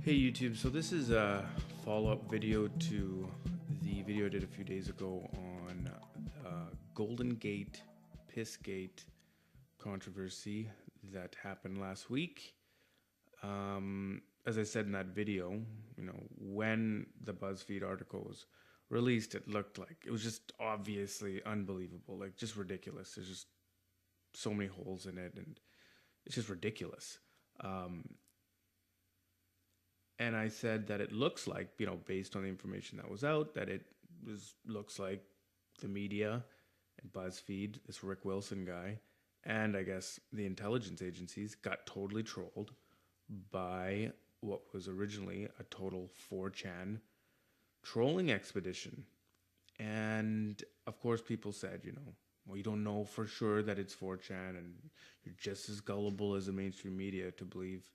Hey YouTube, so this is a follow-up video to the video I did a few days ago on Golden Gate, Pissgate controversy that happened last week. As I said in that video, when the Buzzfeed article was released, it looked like it was just obviously unbelievable, like just ridiculous. There's just so many holes in it, and it's just ridiculous. And I said that it looks like, based on the information that was out, that looks like the media and Buzzfeed, this Rick Wilson guy, and I guess the intelligence agencies got totally trolled by what was originally a total 4chan trolling expedition. And of course, people said, well, you don't know for sure that it's 4chan, and you're just as gullible as the mainstream media to believe,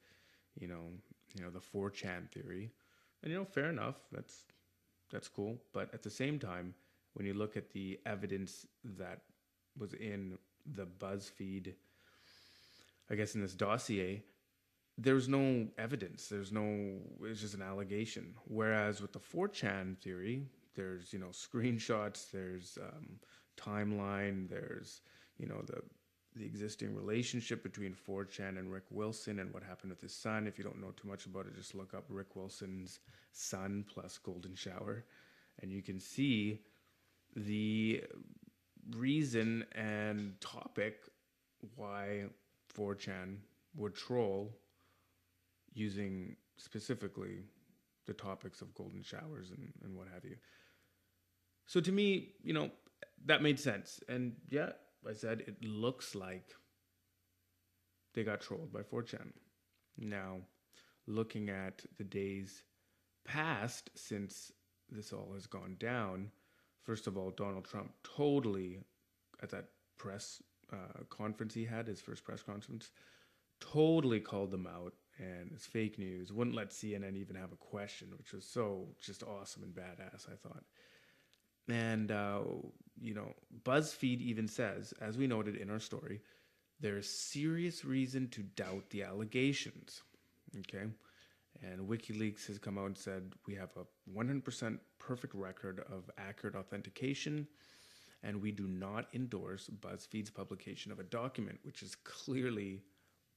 the 4chan theory. And fair enough, that's cool. But at the same time, when you look at the evidence that was in the Buzzfeed, I guess in this dossier, there's no evidence. It's just an allegation. Whereas with the 4chan theory, there's, screenshots, there's timeline, there's, the existing relationship between 4chan and Rick Wilson and what happened with his son. If you don't know too much about it, just look up Rick Wilson's son plus golden shower, and you can see the reason and topic why 4chan would troll using specifically the topics of golden showers and what have you. So to me, that made sense. And yeah, I said it looks like they got trolled by 4chan. Now, looking at the days past since this all has gone down, first of all, Donald Trump totally, at that press conference he had, his first press conference, totally called them out, and it's fake news. Wouldn't let CNN even have a question, which was so just awesome and badass, I thought. And, BuzzFeed even says, as we noted in our story, there is serious reason to doubt the allegations. Okay? And Wikileaks has come out and said, we have a 100% perfect record of accurate authentication, and we do not endorse BuzzFeed's publication of a document, which is clearly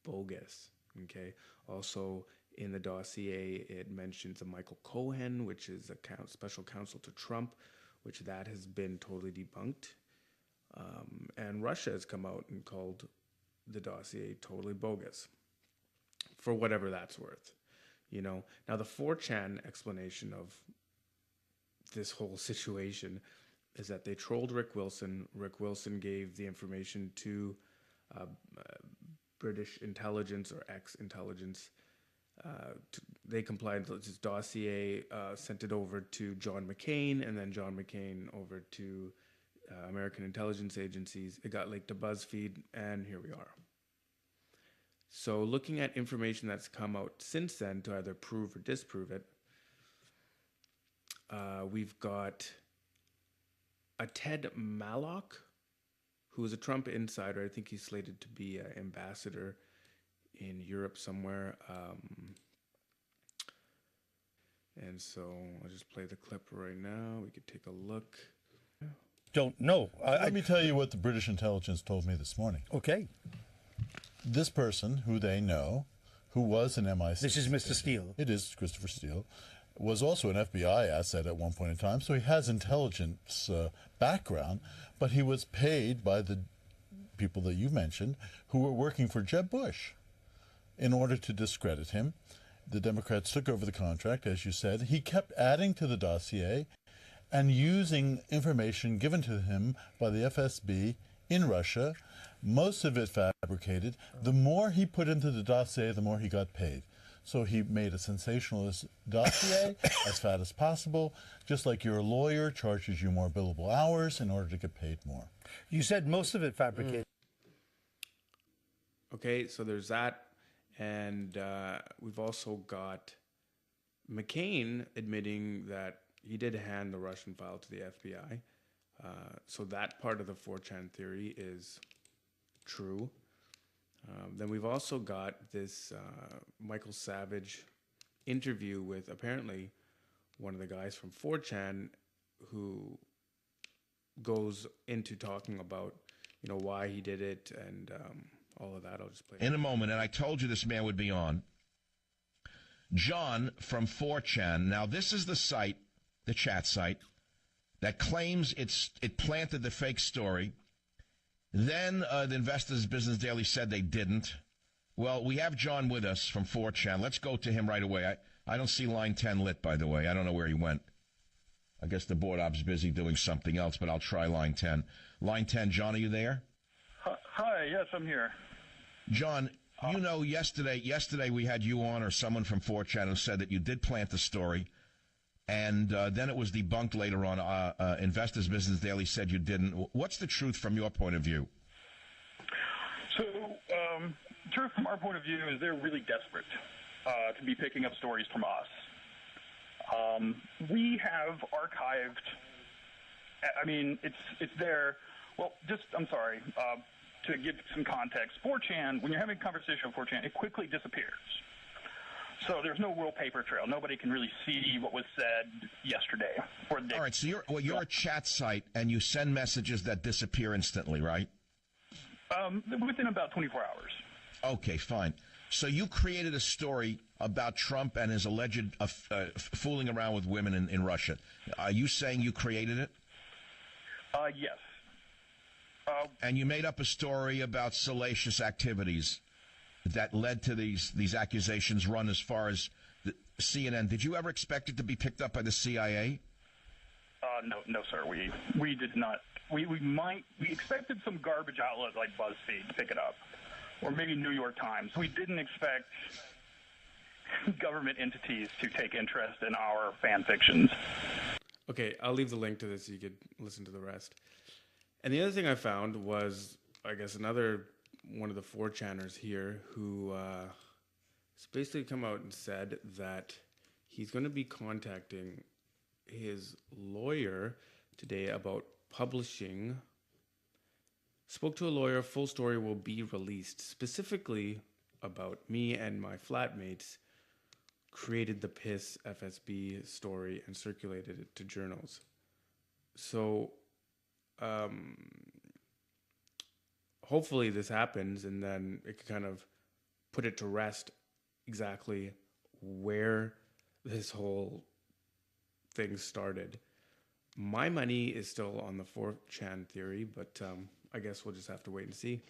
bogus. Okay? Also, in the dossier, it mentions a Michael Cohen, which is a special counsel to Trump, which that has been totally debunked. And Russia has come out and called the dossier totally bogus, for whatever that's worth. Now the 4chan explanation of this whole situation is that they trolled Rick Wilson. Rick Wilson gave the information to British intelligence or ex-intelligence. They complied with this dossier, sent it over to John Mcain, and then John Mcain over to American intelligence agencies. It got leaked to BuzzFeed, and here we are. So looking at information that's come out since then to either prove or disprove it, we've got a Ted Malloch, who is a Trump insider. I think he's slated to be an ambassador in Europe somewhere. And so I'll just play the clip right now. We could take a look. Don't know. Let me tell you what the British intelligence told me this morning. Okay. This person, who they know, who was an MI6... This is Mr. Steele. It is Christopher Steele. Was also an FBI asset at one point in time, so he has intelligence background, but he was paid by the people that you mentioned who were working for Jeb Bush in order to discredit him. The Democrats took over the contract, as you said. He kept adding to the dossier and using information given to him by the FSB in Russia, most of it fabricated. The more he put into the dossier, the more he got paid. So he made a sensationalist dossier as fat as possible, just like your lawyer charges you more billable hours in order to get paid more. You said most of it fabricated. Okay, so there's that. And we've also got Mcain admitting that he did hand the Russian file to the FBI. So that part of the 4chan theory is true. Then we've also got this Michael Savage interview with apparently one of the guys from 4chan who goes into talking about, why he did it and all of that. I'll just play in a moment, and I told you this man would be on. John from 4chan. Now, this is the site, the chat site, that claims it planted the fake story. Then the Investors Business Daily said they didn't. Well, we have John with us from 4chan. Let's go to him right away. I don't see line 10 lit, by the way. I don't know where he went. I guess the board op's busy doing something else, but I'll try line 10. Line 10, John, are you there? Hi, yes, I'm here. John, yesterday we had you on, or someone from 4chan, who said that you did plant the story, and then it was debunked later on. Investors Business Daily said you didn't. What's the truth from your point of view? So, the truth from our point of view is they're really desperate to be picking up stories from us. We have archived, I mean, it's there. Well, I'm sorry, to give some context, 4chan, when you're having a conversation on 4chan, it quickly disappears. So there's no real paper trail. Nobody can really see what was said yesterday. Or the day. All right, so you're a chat site, and you send messages that disappear instantly, right? Within about 24 hours. Okay, fine. So you created a story about Trump and his alleged fooling around with women in Russia. Are you saying you created it? Yes. And you made up a story about salacious activities that led to these accusations run as far as the CNN. Did you ever expect it to be picked up by the CIA? No, sir. We did not. We expected some garbage outlet like Buzzfeed to pick it up, or maybe New York Times. We didn't expect government entities to take interest in our fan fictions. Okay, I'll leave the link to this so you could listen to the rest. And the other thing I found was, I guess, another one of the 4chaners here who has basically come out and said that he's going to be contacting his lawyer today about publishing. Spoke to a lawyer, full story will be released, specifically about me and my flatmates created the Piss FSB story and circulated it to journals. So hopefully this happens, and then it can kind of put it to rest exactly where this whole thing started. My money is still on the 4chan theory, but I guess we'll just have to wait and see.